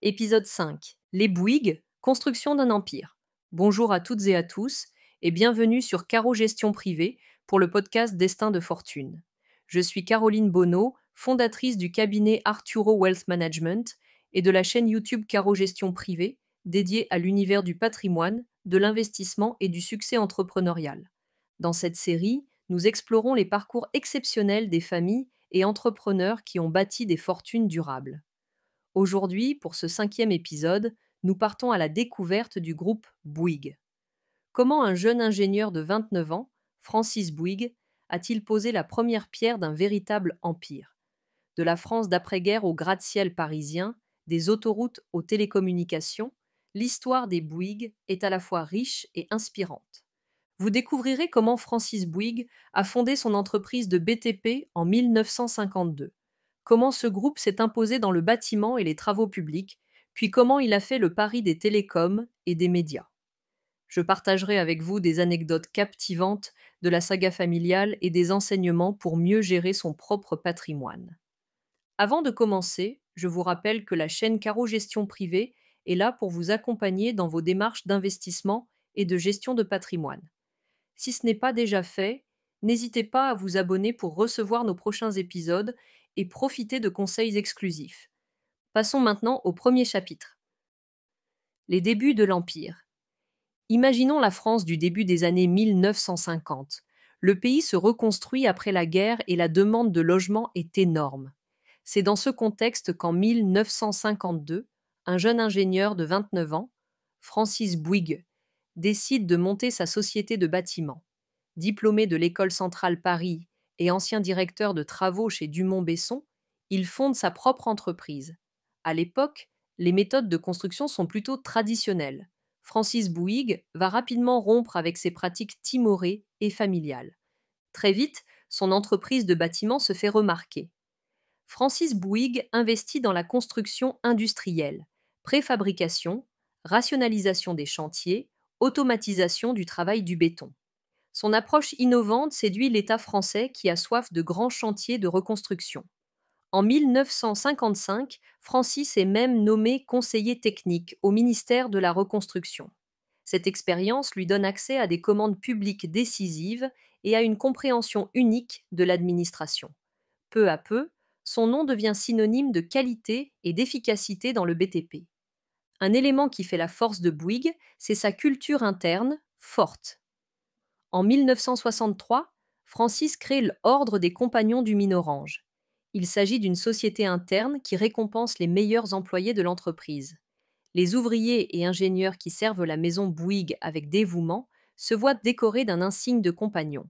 Épisode 5. Les Bouygues, construction d'un empire. Bonjour à toutes et à tous et bienvenue sur Caro Gestion Privée pour le podcast Destin de Fortune. Je suis Caroline Bonneau, fondatrice du cabinet Arturo Wealth Management et de la chaîne YouTube Caro Gestion Privée dédiée à l'univers du patrimoine, de l'investissement et du succès entrepreneurial. Dans cette série, nous explorons les parcours exceptionnels des familles et entrepreneurs qui ont bâti des fortunes durables. Aujourd'hui, pour ce 5e épisode, nous partons à la découverte du groupe Bouygues. Comment un jeune ingénieur de 29 ans, Francis Bouygues, a-t-il posé la première pierre d'un véritable empire? De la France d'après-guerre au gratte-ciel parisien, des autoroutes aux télécommunications, l'histoire des Bouygues est à la fois riche et inspirante. Vous découvrirez comment Francis Bouygues a fondé son entreprise de BTP en 1952, comment ce groupe s'est imposé dans le bâtiment et les travaux publics, puis comment il a fait le pari des télécoms et des médias. Je partagerai avec vous des anecdotes captivantes de la saga familiale et des enseignements pour mieux gérer son propre patrimoine. Avant de commencer, je vous rappelle que la chaîne Caro Gestion Privée est là pour vous accompagner dans vos démarches d'investissement et de gestion de patrimoine. Si ce n'est pas déjà fait, n'hésitez pas à vous abonner pour recevoir nos prochains épisodes et profiter de conseils exclusifs. Passons maintenant au premier chapitre. Les débuts de l'Empire. Imaginons la France du début des années 1950. Le pays se reconstruit après la guerre et la demande de logement est énorme. C'est dans ce contexte qu'en 1952, un jeune ingénieur de 29 ans, Francis Bouygues, décide de monter sa société de bâtiment. Diplômé de l'École centrale Paris et ancien directeur de travaux chez Dumont-Besson, il fonde sa propre entreprise. À l'époque, les méthodes de construction sont plutôt traditionnelles. Francis Bouygues va rapidement rompre avec ses pratiques timorées et familiales. Très vite, son entreprise de bâtiment se fait remarquer. Francis Bouygues investit dans la construction industrielle, préfabrication, rationalisation des chantiers, automatisation du travail du béton. Son approche innovante séduit l'État français qui a soif de grands chantiers de reconstruction. En 1955, Francis est même nommé conseiller technique au ministère de la Reconstruction. Cette expérience lui donne accès à des commandes publiques décisives et à une compréhension unique de l'administration. Peu à peu, son nom devient synonyme de qualité et d'efficacité dans le BTP. Un élément qui fait la force de Bouygues, c'est sa culture interne forte. En 1963, Francis crée l'Ordre des Compagnons du Mine-Orange. Il s'agit d'une société interne qui récompense les meilleurs employés de l'entreprise. Les ouvriers et ingénieurs qui servent la maison Bouygues avec dévouement se voient décorés d'un insigne de compagnon.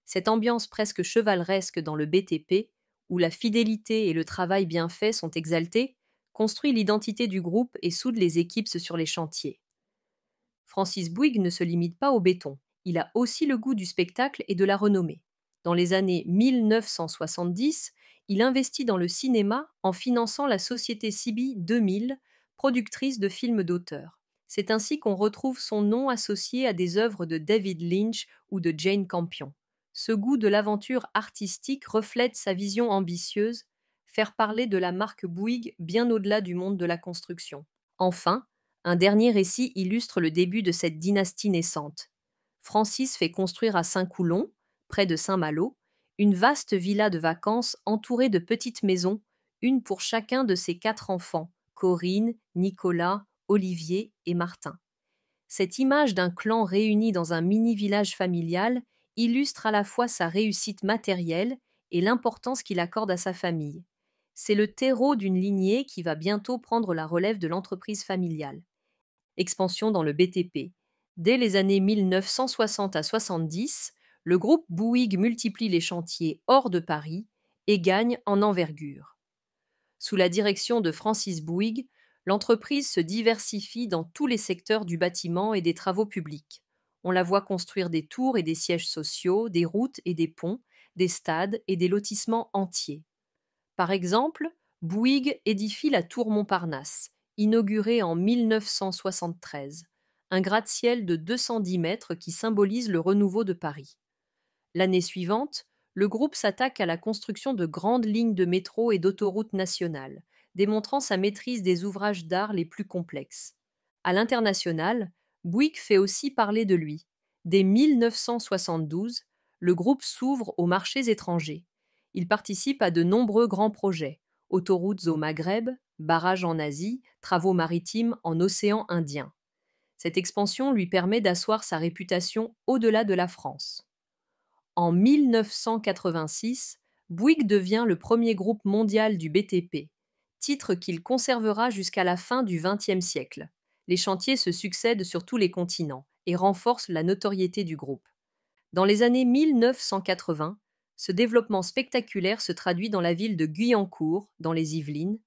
Cette ambiance presque chevaleresque dans le BTP, où la fidélité et le travail bien fait sont exaltés, construit l'identité du groupe et soude les équipes sur les chantiers. Francis Bouygues ne se limite pas au béton. Il a aussi le goût du spectacle et de la renommée. Dans les années 1970, il investit dans le cinéma en finançant la société Sibi 2000, productrice de films d'auteur. C'est ainsi qu'on retrouve son nom associé à des œuvres de David Lynch ou de Jane Campion. Ce goût de l'aventure artistique reflète sa vision ambitieuse, faire parler de la marque Bouygues bien au-delà du monde de la construction. Enfin, un dernier récit illustre le début de cette dynastie naissante. Francis fait construire à Saint-Coulon, près de Saint-Malo, une vaste villa de vacances entourée de petites maisons, une pour chacun de ses 4 enfants, Corinne, Nicolas, Olivier et Martin. Cette image d'un clan réuni dans un mini-village familial illustre à la fois sa réussite matérielle et l'importance qu'il accorde à sa famille. C'est le terreau d'une lignée qui va bientôt prendre la relève de l'entreprise familiale. Expansion dans le BTP. Dès les années 1960 à 70, le groupe Bouygues multiplie les chantiers hors de Paris et gagne en envergure. Sous la direction de Francis Bouygues, l'entreprise se diversifie dans tous les secteurs du bâtiment et des travaux publics. On la voit construire des tours et des sièges sociaux, des routes et des ponts, des stades et des lotissements entiers. Par exemple, Bouygues édifie la tour Montparnasse, inaugurée en 1973, un gratte-ciel de 210 mètres qui symbolise le renouveau de Paris. L'année suivante, le groupe s'attaque à la construction de grandes lignes de métro et d'autoroutes nationales, démontrant sa maîtrise des ouvrages d'art les plus complexes. À l'international, Bouygues fait aussi parler de lui. Dès 1972, le groupe s'ouvre aux marchés étrangers. Il participe à de nombreux grands projets, autoroutes au Maghreb, barrages en Asie, travaux maritimes en océan Indien. Cette expansion lui permet d'asseoir sa réputation au-delà de la France. En 1986, Bouygues devient le premier groupe mondial du BTP, titre qu'il conservera jusqu'à la fin du XXe siècle. Les chantiers se succèdent sur tous les continents et renforcent la notoriété du groupe. Dans les années 1980, ce développement spectaculaire se traduit dans la ville de Guyancourt, dans les Yvelines.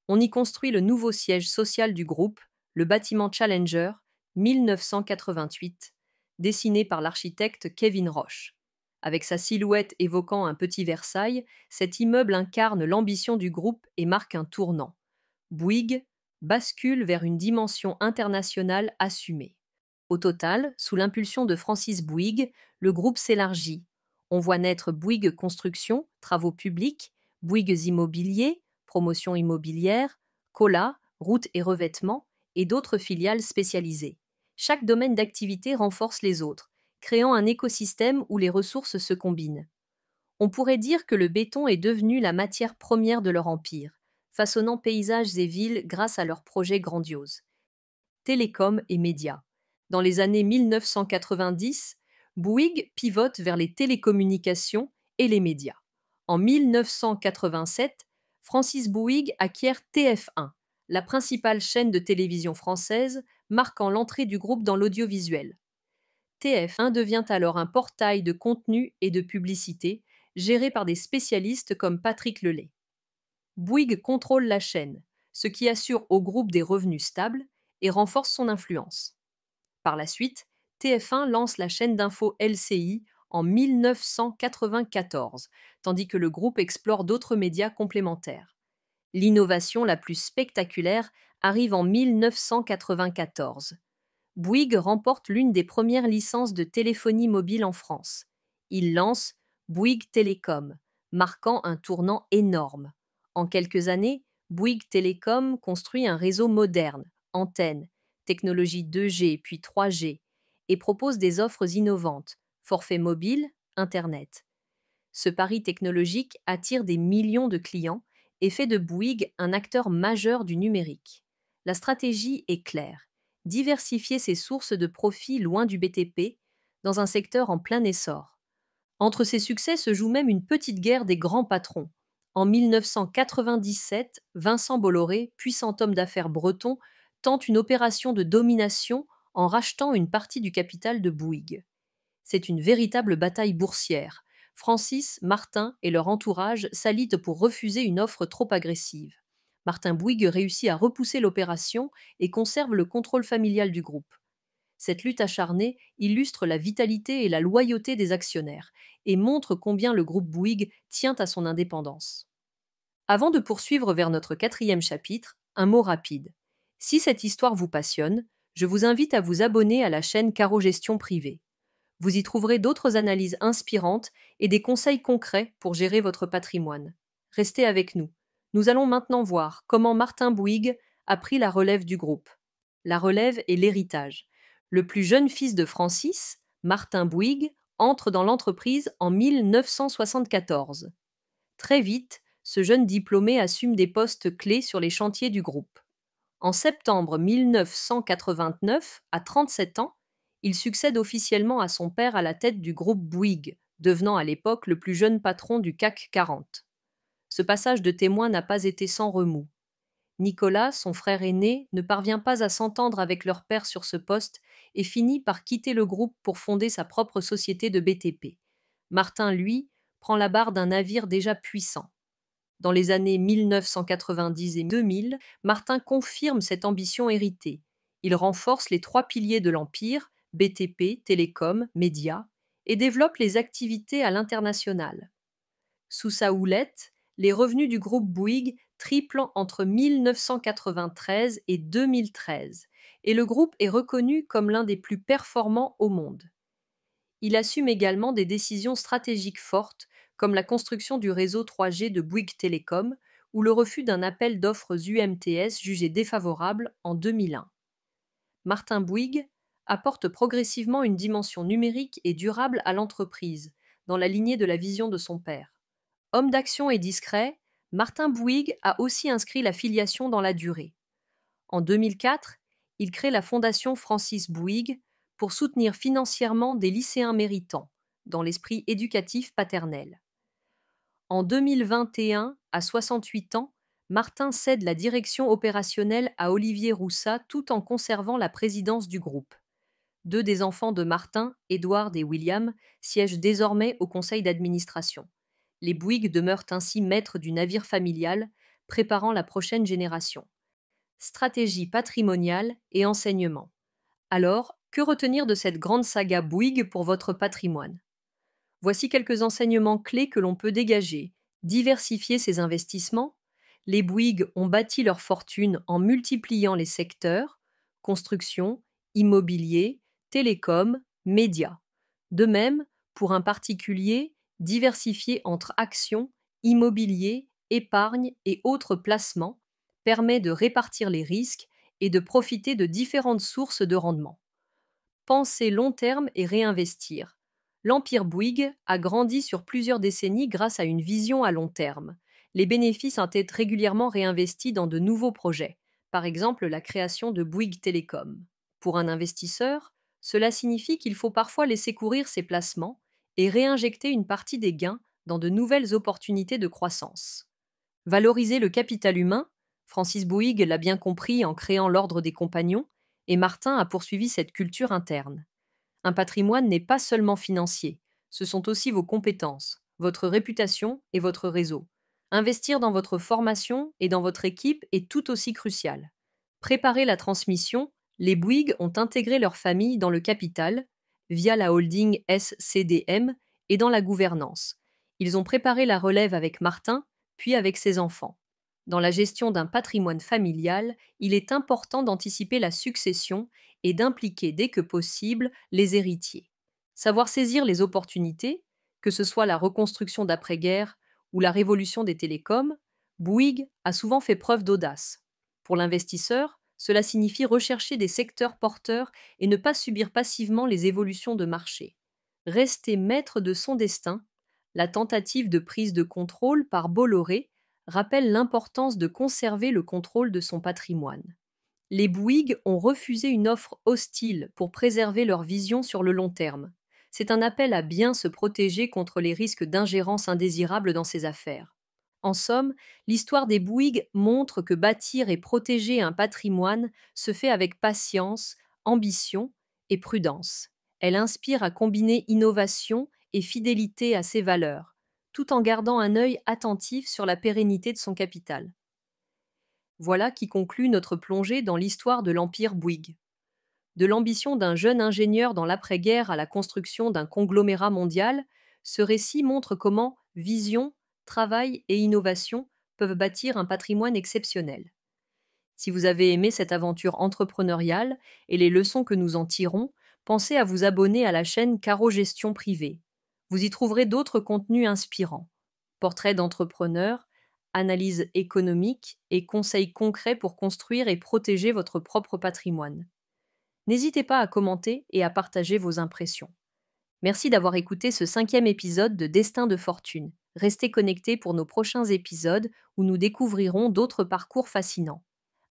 On y construit le nouveau siège social du groupe, le bâtiment Challenger, 1988, dessiné par l'architecte Kevin Roche. Avec sa silhouette évoquant un petit Versailles, cet immeuble incarne l'ambition du groupe et marque un tournant. Bouygues bascule vers une dimension internationale assumée. Au total, sous l'impulsion de Francis Bouygues, le groupe s'élargit. On voit naître Bouygues Construction, travaux publics, Bouygues Immobilier, promotion immobilière, Colas, routes et revêtements, et d'autres filiales spécialisées. Chaque domaine d'activité renforce les autres, créant un écosystème où les ressources se combinent. On pourrait dire que le béton est devenu la matière première de leur empire, façonnant paysages et villes grâce à leurs projets grandioses. Télécom et médias. Dans les années 1990, Bouygues pivote vers les télécommunications et les médias. En 1987, Francis Bouygues acquiert TF1, la principale chaîne de télévision française, marquant l'entrée du groupe dans l'audiovisuel. TF1 devient alors un portail de contenu et de publicité, géré par des spécialistes comme Patrick Lelay. Bouygues contrôle la chaîne, ce qui assure au groupe des revenus stables et renforce son influence. Par la suite, TF1 lance la chaîne d'info LCI en 1994, tandis que le groupe explore d'autres médias complémentaires. L'innovation la plus spectaculaire arrive en 1994. Bouygues remporte l'une des premières licences de téléphonie mobile en France. Il lance Bouygues Télécom, marquant un tournant énorme. En quelques années, Bouygues Télécom construit un réseau moderne, antennes, technologie 2G puis 3G, et propose des offres innovantes, forfait mobile, Internet. Ce pari technologique attire des millions de clients et fait de Bouygues un acteur majeur du numérique. La stratégie est claire: diversifier ses sources de profit loin du BTP, dans un secteur en plein essor. Entre ces succès se joue même une petite guerre des grands patrons. En 1997, Vincent Bolloré, puissant homme d'affaires breton, tente une opération de domination en rachetant une partie du capital de Bouygues. C'est une véritable bataille boursière. Francis, Martin et leur entourage s'allient pour refuser une offre trop agressive. Martin Bouygues réussit à repousser l'opération et conserve le contrôle familial du groupe. Cette lutte acharnée illustre la vitalité et la loyauté des actionnaires et montre combien le groupe Bouygues tient à son indépendance. Avant de poursuivre vers notre 4e chapitre, un mot rapide. Si cette histoire vous passionne, je vous invite à vous abonner à la chaîne Caro Gestion Privée. Vous y trouverez d'autres analyses inspirantes et des conseils concrets pour gérer votre patrimoine. Restez avec nous. Nous allons maintenant voir comment Martin Bouygues a pris la relève du groupe. La relève est l'héritage. Le plus jeune fils de Francis, Martin Bouygues, entre dans l'entreprise en 1974. Très vite, ce jeune diplômé assume des postes clés sur les chantiers du groupe. En septembre 1989, à 37 ans, il succède officiellement à son père à la tête du groupe Bouygues, devenant à l'époque le plus jeune patron du CAC 40. Ce passage de témoin n'a pas été sans remous. Nicolas, son frère aîné, ne parvient pas à s'entendre avec leur père sur ce poste et finit par quitter le groupe pour fonder sa propre société de BTP. Martin, lui, prend la barre d'un navire déjà puissant. Dans les années 1990 et 2000, Martin confirme cette ambition héritée. Il renforce les 3 piliers de l'empire, BTP, télécom, médias, et développe les activités à l'international. Sous sa houlette, les revenus du groupe Bouygues triplent entre 1993 et 2013, et le groupe est reconnu comme l'un des plus performants au monde. Il assume également des décisions stratégiques fortes, comme la construction du réseau 3G de Bouygues Télécom ou le refus d'un appel d'offres UMTS jugé défavorable en 2001. Martin Bouygues apporte progressivement une dimension numérique et durable à l'entreprise, dans la lignée de la vision de son père. Homme d'action et discret, Martin Bouygues a aussi inscrit la filiation dans la durée. En 2004, il crée la Fondation Francis Bouygues pour soutenir financièrement des lycéens méritants, dans l'esprit éducatif paternel. En 2021, à 68 ans, Martin cède la direction opérationnelle à Olivier Roussat tout en conservant la présidence du groupe. Deux des enfants de Martin, Édouard et William, siègent désormais au conseil d'administration. Les Bouygues demeurent ainsi maîtres du navire familial, préparant la prochaine génération. Stratégie patrimoniale et enseignement. Alors, que retenir de cette grande saga Bouygues pour votre patrimoine ? Voici quelques enseignements clés que l'on peut dégager. Diversifier ses investissements. Les Bouygues ont bâti leur fortune en multipliant les secteurs, construction, immobilier, télécom, médias. De même, pour un particulier, diversifier entre actions, immobilier, épargne et autres placements permet de répartir les risques et de profiter de différentes sources de rendement. Penser long terme et réinvestir. L'empire Bouygues a grandi sur plusieurs décennies grâce à une vision à long terme. Les bénéfices ont été régulièrement réinvestis dans de nouveaux projets, par exemple la création de Bouygues Télécom. Pour un investisseur, cela signifie qu'il faut parfois laisser courir ses placements et réinjecter une partie des gains dans de nouvelles opportunités de croissance. Valoriser le capital humain. Francis Bouygues l'a bien compris en créant l'Ordre des Compagnons, et Martin a poursuivi cette culture interne. Un patrimoine n'est pas seulement financier, ce sont aussi vos compétences, votre réputation et votre réseau. Investir dans votre formation et dans votre équipe est tout aussi crucial. Préparer la transmission, les Bouygues ont intégré leur famille dans le capital, via la holding SCDM et dans la gouvernance. Ils ont préparé la relève avec Martin, puis avec ses enfants. Dans la gestion d'un patrimoine familial, il est important d'anticiper la succession et d'impliquer dès que possible les héritiers. Savoir saisir les opportunités, que ce soit la reconstruction d'après-guerre ou la révolution des télécoms, Bouygues a souvent fait preuve d'audace. Pour l'investisseur, cela signifie rechercher des secteurs porteurs et ne pas subir passivement les évolutions de marché. Rester maître de son destin, la tentative de prise de contrôle par Bolloré rappelle l'importance de conserver le contrôle de son patrimoine. Les Bouygues ont refusé une offre hostile pour préserver leur vision sur le long terme. C'est un appel à bien se protéger contre les risques d'ingérence indésirable dans ses affaires. En somme, l'histoire des Bouygues montre que bâtir et protéger un patrimoine se fait avec patience, ambition et prudence. Elle inspire à combiner innovation et fidélité à ses valeurs, tout en gardant un œil attentif sur la pérennité de son capital. Voilà qui conclut notre plongée dans l'histoire de l'empire Bouygues. De l'ambition d'un jeune ingénieur dans l'après-guerre à la construction d'un conglomérat mondial, ce récit montre comment vision, travail et innovation peuvent bâtir un patrimoine exceptionnel. Si vous avez aimé cette aventure entrepreneuriale et les leçons que nous en tirons, pensez à vous abonner à la chaîne Caro Gestion Privée. Vous y trouverez d'autres contenus inspirants. Portraits d'entrepreneurs, analyses économiques et conseils concrets pour construire et protéger votre propre patrimoine. N'hésitez pas à commenter et à partager vos impressions. Merci d'avoir écouté ce 5e épisode de Destin de Fortune. Restez connectés pour nos prochains épisodes où nous découvrirons d'autres parcours fascinants.